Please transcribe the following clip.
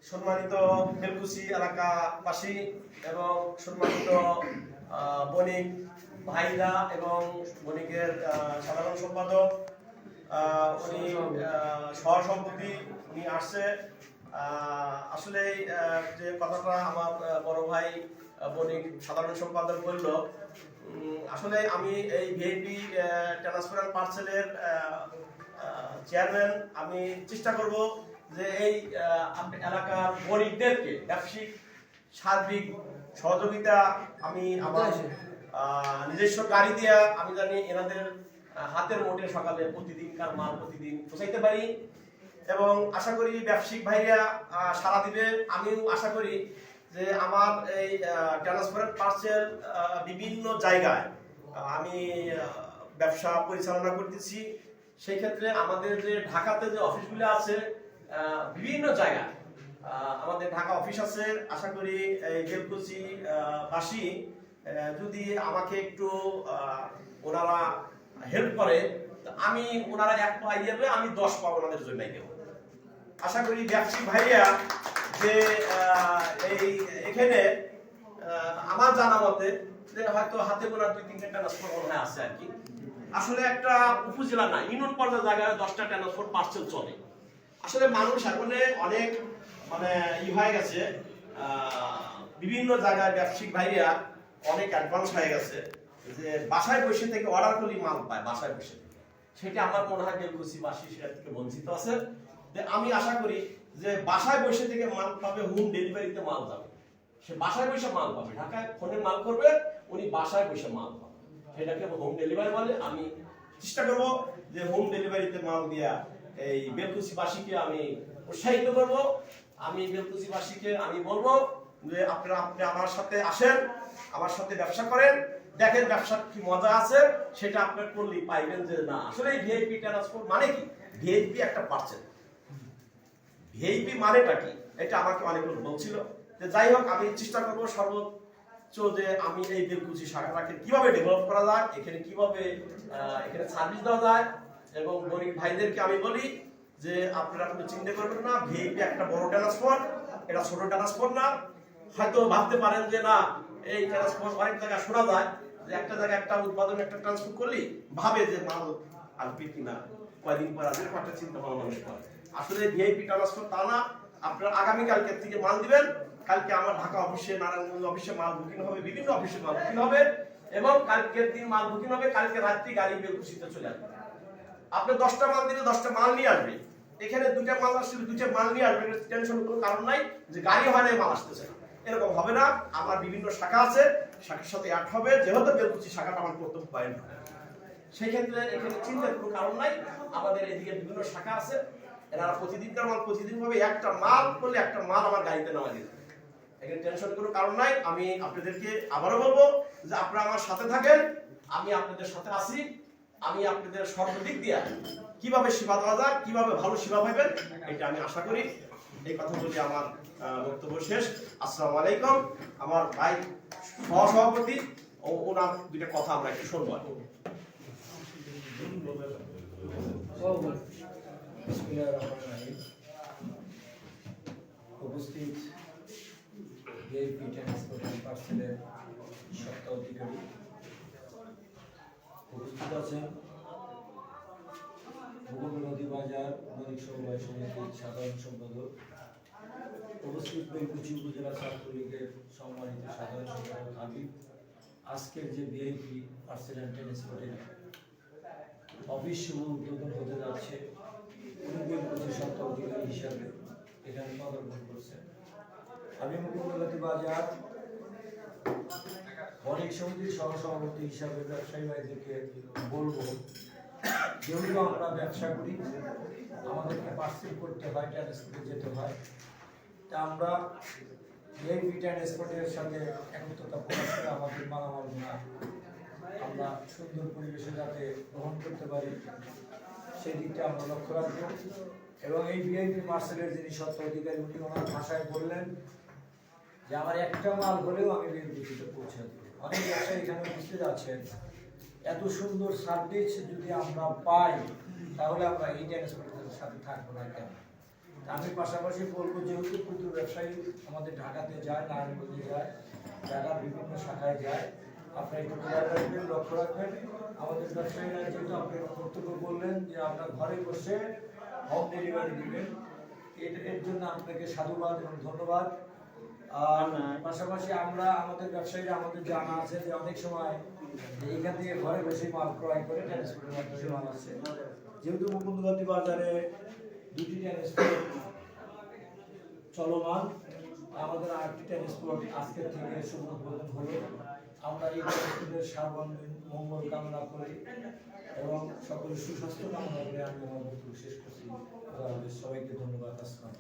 সম্মানিত বেলকুচি এলাকাবাসী এবং সম্মানিত বণিক ভাইরা এবং বণিকের সাধারণ সম্পাদক উনি সহসভাপতি উনি আসছে। আসলে যে কথাটা আমার বড় ভাই বণিক সাধারণ সম্পাদক বলল, আসলে আমি এই ভিআইপি ট্রান্সফার অ্যান্ড পার্সেলের চেয়ারম্যান, আমি চেষ্টা করব যে এই এলাকার বণিকদেরকে ব্যবসায়িক সার্বিক সহযোগিতা আমি আমার নিজস্ব গাড়ি দিয়ে আমি জানি এনাদের হাতের মোটে সকালে প্রতিদিনকার মাল প্রতিদিন পৌঁছাইতে পারি এবং আশা করি ব্যবসায়িক ভাইরা সাড়া দিবে। আমিও আশা করি যে আমার এই ট্রান্সফার পার্সেল বিভিন্ন জায়গায় আমি ব্যবসা পরিচালনা করতেছি। সেই ক্ষেত্রে আমাদের যে ঢাকাতে যে অফিসগুলো আছে বিভিন্ন জায়গায় আমাদের ঢাকা অফিস আছে। আশা করি এই বেলকুচি বাসী যদি আমাকে একটু ওনারা হেল্প করে, আমি ওনারা 1 পা যাবে, আমি 10 পা ওনাদের জন্য দেব। আশা করি ব্যবসায়িক ভাইরা যে এই এখানে আমার জানা মতে যে হয়তো হাতে গোনা 2-3টা ট্রান্সফার মনে হয় আছে আর কি। আসলে একটা উপজেলা না, ইউনিয়ন পর্যায়ের জায়গায় 10টা ট্রান্সফার পার্সেল চলে। আসলে মানুষ এখন অনেক হয়ে গেছে, বিভিন্ন জায়গায় ব্যবসায়িক ভাইরা অনেক অ্যাডভান্স হয়ে গেছে যে বাসায় বসে থেকে অর্ডার করলে মাল পায় বাসায় বসে থেকে। সেটা আমার মনে হয় বেলকুচিবাসী সেটা থেকে বঞ্চিত আছে। আমি আশা করি যে বাসায় বসে থেকে মাল পাবে, হোম ডেলিভারিতে মাল যাবে, সে বাসায় বসে মাল পাবে। ঢাকায় ফোনে মাল করবে, উনি বাসায় বসে মাল পাবে, সেটাকে হোম ডেলিভারি বলে। আমি চেষ্টা করব যে হোম ডেলিভারিতে মাল দিয়া এই বেলকুচিবাসীকে আমি উৎসাহিত করব। আমি বেলকুচিবাসীকে আমি বলবো যে আপনি আমার সাথে আসেন, আমার সাথে ব্যবসা করেন, দেখেন ব্যবসার কি মজা আছে, সেটা আপনার করলেই পাইবেন যে না আসলে ভিআইপি ট্রান্সপোর্ট মানে কি। ভিআইপি একটা পার্সেল, ভিআইপি মানেটা কি এটা আমাকে অনেক লোক বলছিল। যে যাই হোক, আমি চেষ্টা করবো সর্বোচ্চ যে আমি এই বেলকুচি শাখাটাকে কিভাবে ডেভেলপ করা যায়, এখানে কিভাবে এখানে সার্ভিস দেওয়া যায়। এবং গরিব ভাইদেরকে আমি বলি যে আপনারা কোনো চিন্তা করবেন না, ভিআইপি একটা বড় ট্রান্সপোর্ট, এটা ছোট ট্রান্সপোর্ট না। হয়তো ভাবতে পারেন যে না এই ট্রান্সপোর্ট অনেক জায়গায় শোনা যায় যে একটা জায়গায় একটা উৎপাদন একটা ট্রান্সপোর্ট করলি ভাবে যে মাল আসবে কিনা, কয়দিন পর আসবে, একটা চিন্তা ভাবনা মানুষ করে। আসলে ভিআইপি ট্রান্সপোর্ট তা না। আপনারা আগামীকালকে থেকে মাল দিবেন, কালকে আমার ঢাকা অফিসে, নারায়ণগঞ্জ অফিসে মাল বুকিং হবে, বিভিন্ন অফিসে মাল বুকিং হবে এবং কালকের দিন মাল বুকিং হবে, কালকে রাত্রি গাড়ি বেলকুচিতে চলে আসবে। আপনি 10টা মাল দিলে 10টা মাল নিয়ে আসবে, এখানে 2টা মাল আসলে 2টা মাল নিয়ে আসবে, টেনশন কোনো কারণ নাই যে গাড়ি হয় না মাল আসতেছে না, এরকম হবে না। আমার বিভিন্ন শাখা আছে, শাখার সাথে অ্যাড হবে, যেহেতু বেলকুচি শাখাটা আমার কর্তব্য পয়েন্ট হয়, সেই ক্ষেত্রে এখানে চিন্তার কোনো কারণ নাই। আমাদের এদিকে বিভিন্ন শাখা আছে, এরা প্রতিদিনকার মাল প্রতিদিন ভাবে একটা মাল করলে একটা মাল আমার গাড়িতে নামা দিতে, এখানে টেনশন কোনো কারণ নাই। আমি আপনাদেরকে আবারও বলবো যে আপনারা আমার সাথে থাকেন, আমি আপনাদের সাথে আছি। আমি আপনাদের সর্বদিক দিয়ে কিভাবে সেবা দেওয়া যায়, কিভাবে ভালো সেবা পাবেন, এটা আমি আশা করি। এই কথা বলে আমার বক্তব্য শেষ। আসসালামু আলাইকুম। আমার ভাই সহসভাপতি ও ওনার 2টা কথা আমরা একটু শুনবো। উপস্থিত ভিআইপি ট্রান্সপোর্ট অ্যান্ড পার্সেলের সত্তা অধিকারী, উপস্থিত আছেন ভূগোল নদী বাজার বণিক সমবায় সমিতির সাধারণ সম্পাদক, উপস্থিত বেলকুচি উপজেলা ছাত্রলীগের সম্মানিত সাধারণ সম্পাদক হাবিব। আজকের যে ভিআইপি পার্সেল অ্যান্ড ট্রান্সপোর্টের অফিস শুভ উদ্বোধন হতে যাচ্ছে, উনি বেলকুচি সত্তা অধিকারী হিসাবে এখানে পদার্পণ করছেন। আমি মুকুন্দলাতি বাজার বণিক সমিতির সহসভাপতি হিসাবে ব্যবসায়ী ভাইদেরকে বলবো, যেহেতু আমরা ব্যবসা করি, আমাদেরকে পার্সেল করতে হয়, ট্রান্সপোর্টে যেতে হয়, তা আমরা ভিআইপি ট্রান্সপোর্টের সাথে একত্রতা প্রকাশ করে আমাদের মালামালগুলো আমরা সুন্দর পরিবেশে যাতে গ্রহণ করতে পারি সেই দিকটা আমরা লক্ষ্য রাখবো। এবং এই ভিআইপি পার্সেলের যিনি সত্ত্ব অধিকারী, উনি ওনার ভাষায় বললেন যে আমার একটা মাল হলেও আমি বেলকুচিতে পৌঁছে দেব। অনেক ব্যবসায়ী এখানে বুঝতে যাচ্ছেন, এত সুন্দর সার্ভিস যদি আমরা পাই তাহলে আমরা এই ট্রান্সপোর্টের সাথে থাকবো না কেন। আমি পাশাপাশি বলবো, যেহেতু প্রচুর ব্যবসায়ী আমাদের ঢাকাতে যায়, নারায়ণগঞ্জে যায়, ঢাকার বিভিন্ন শাখায় যায়, আপনারা একটু খেয়াল রাখবেন, লক্ষ্য রাখবেন। আমাদের ব্যবসায়ীরা যেহেতু আপনি বক্তব্য বললেন যে আপনার ঘরে বসে হোম ডেলিভারি দিবেন, এর জন্য আপনাকে সাধুবাদ এবং ধন্যবাদ। আর পাশাপাশি আমরা আমাদের ব্যবসায়ীরা আমাদের জানা আছে যে অনেক সময় এইখান থেকে ঘরে বসে মাল ক্রয় করে ট্রান্সপোর্টের মাধ্যমে মাল আসছে। যেহেতু মুকুন্দগঞ্জ বাজারে দুটি ট্রান্সপোর্ট চলমান, আমাদের আরেকটি ট্রান্সপোর্ট আজকের থেকে শুভ উদ্বোধন হলো। আমরা এই ট্রান্সপোর্টের সার্বজনীন মঙ্গল কামনা করি এবং সকলের সুস্বাস্থ্য কামনা করে আমি আমার বক্তব্য শেষ করছি। সবাইকে ধন্যবাদ। আসসালাম।